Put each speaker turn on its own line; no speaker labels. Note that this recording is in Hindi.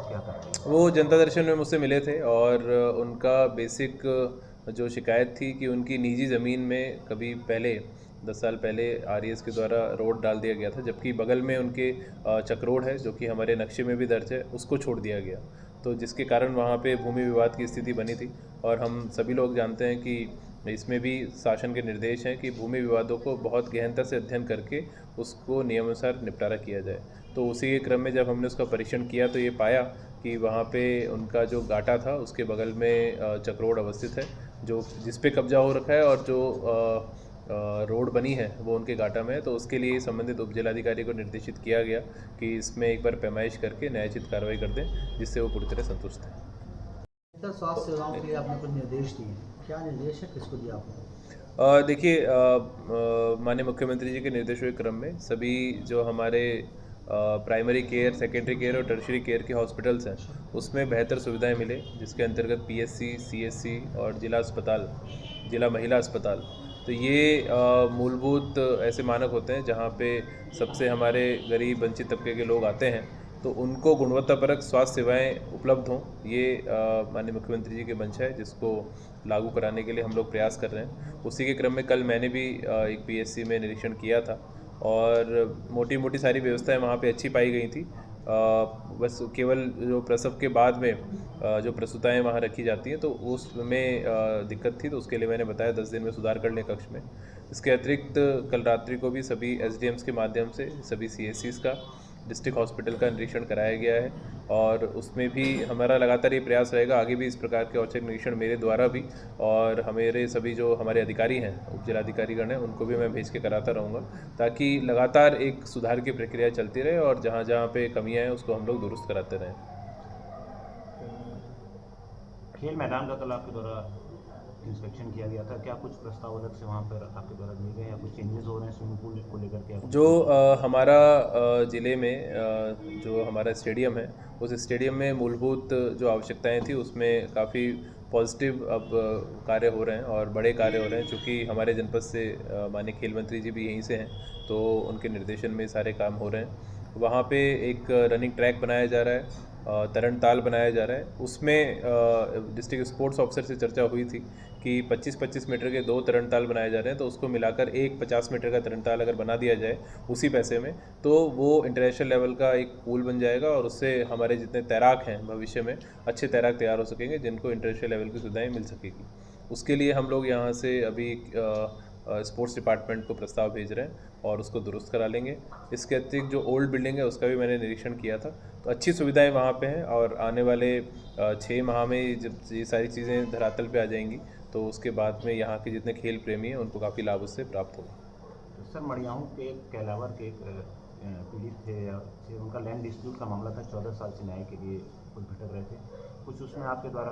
क्या करते हैं?
वो जनता दर्शन में मुझसे मिले थे और उनका बेसिक जो शिकायत थी कि उनकी निजी ज़मीन में कभी पहले 10 साल पहले आरईएस के द्वारा रोड डाल दिया गया था, जबकि बगल में उनके चक्रोड है जो कि हमारे नक्शे में भी दर्ज है, उसको छोड़ दिया गया। तो जिसके कारण वहाँ पे भूमि विवाद की स्थिति बनी थी। और हम सभी लोग जानते हैं कि इसमें भी शासन के निर्देश हैं कि भूमि विवादों को बहुत गहनता से अध्ययन करके उसको नियमानुसार निपटारा किया जाए। तो उसी के क्रम में जब हमने उसका परीक्षण किया तो ये पाया कि वहाँ पे उनका जो गाटा था उसके बगल में चक्रोड अवस्थित है, जो जिस पे कब्जा हो रखा है, और जो रोड बनी है वो उनके गाटा में है। तो उसके लिए संबंधित उपजिलाधिकारी को निर्देशित किया गया कि इसमें एक बार पैमाइश करके न्यायोचित कार्रवाई कर दें, जिससे वो पूरी तरह संतुष्ट हैं।
बेहतर स्वास्थ्य सेवाओं के लिए आपने कुछ निर्देश दिए हैं, क्या निर्देश है, किसको दिया आपने?
देखिए, माननीय मुख्यमंत्री जी के निर्देशों के क्रम में सभी जो हमारे प्राइमरी केयर, सेकेंडरी केयर और टर्शरी केयर के हॉस्पिटल्स हैं उसमें बेहतर सुविधाएं मिले, जिसके अंतर्गत पीएससी, सीएससी और जिला अस्पताल, जिला महिला अस्पताल। तो ये मूलभूत ऐसे मानक होते हैं जहाँ पे सबसे हमारे गरीब वंचित तबके के लोग आते हैं, तो उनको गुणवत्तापरक स्वास्थ्य सेवाएं उपलब्ध हों। ये माननीय मुख्यमंत्री जी की मंशा है, जिसको लागू कराने के लिए हम लोग प्रयास कर रहे हैं। उसी के क्रम में कल मैंने भी एक पीएससी में निरीक्षण किया था और मोटी मोटी सारी व्यवस्थाएं वहाँ पे अच्छी पाई गई थी। बस केवल जो प्रसव के बाद में जो प्रसूताएं वहाँ रखी जाती हैं तो उसमें दिक्कत थी, तो उसके लिए मैंने बताया 10 दिन में सुधार कर लें कक्ष में। इसके अतिरिक्त कल रात्रि को भी सभी एसडीएम्स के माध्यम से सभी सीएससीज का, डिस्ट्रिक्ट हॉस्पिटल का निरीक्षण कराया गया है और उसमें भी हमारा लगातार ये प्रयास रहेगा, आगे भी इस प्रकार के औचक निरीक्षण मेरे द्वारा भी और हमारे सभी जो हमारे अधिकारी हैं, उप जिलाधिकारीगण हैं, उनको भी मैं भेज के कराता रहूँगा, ताकि लगातार एक सुधार की प्रक्रिया चलती रहे और जहाँ जहाँ पे कमियाँ हैं उसको हम लोग दुरुस्त कराते रहें।
खेल मैदान का कल आपके द्वारा इंस्पेक्शन किया गया था, क्या कुछ प्रस्ताव अलग से वहाँ पर आपके द्वारा दिए गए या कुछ चेंजेस हो रहे हैं स्विमिंग पूल को लेकर के?
जो हमारा ज़िले में जो हमारा स्टेडियम है, उस स्टेडियम में मूलभूत जो आवश्यकताएं थी उसमें काफ़ी पॉजिटिव अब कार्य हो रहे हैं और बड़े कार्य हो रहे हैं, चूँकि हमारे जनपद से माननीय खेल मंत्री जी भी यहीं से हैं, तो उनके निर्देशन में सारे काम हो रहे हैं। वहाँ पे एक रनिंग ट्रैक बनाया जा रहा है, तरण ताल बनाया जा रहा है। उसमें डिस्ट्रिक्ट स्पोर्ट्स ऑफिसर से चर्चा हुई थी कि 25-25 मीटर के 2 तरण ताल बनाए जा रहे हैं, तो उसको मिलाकर एक 50 मीटर का तरण ताल अगर बना दिया जाए उसी पैसे में, तो वो इंटरनेशनल लेवल का एक पूल बन जाएगा और उससे हमारे जितने तैराक हैं भविष्य में अच्छे तैराक तैयार हो सकेंगे, जिनको इंटरनेशनल लेवल की सुविधाएँ मिल सकेगी। उसके लिए हम लोग यहाँ से अभी स्पोर्ट्स डिपार्टमेंट को प्रस्ताव भेज रहे हैं और उसको दुरुस्त करा लेंगे। इसके अतिरिक्त जो ओल्ड बिल्डिंग है उसका भी मैंने निरीक्षण किया था, तो अच्छी सुविधाएं वहाँ पे हैं और आने वाले 6 माह में जब ये सारी चीज़ें धरातल पे आ जाएंगी तो उसके बाद में यहाँ के जितने खेल प्रेमी हैं उनको काफ़ी लाभ उससे प्राप्त होगा।
तो सर, मड़ियाहू के कैलावर के एक पीड़ित थे, उनका लैंड डिस्प्यूट का मामला था, 14 साल से न्याय के लिए कुछ भटक रहे थे, कुछ उसमें आपके द्वारा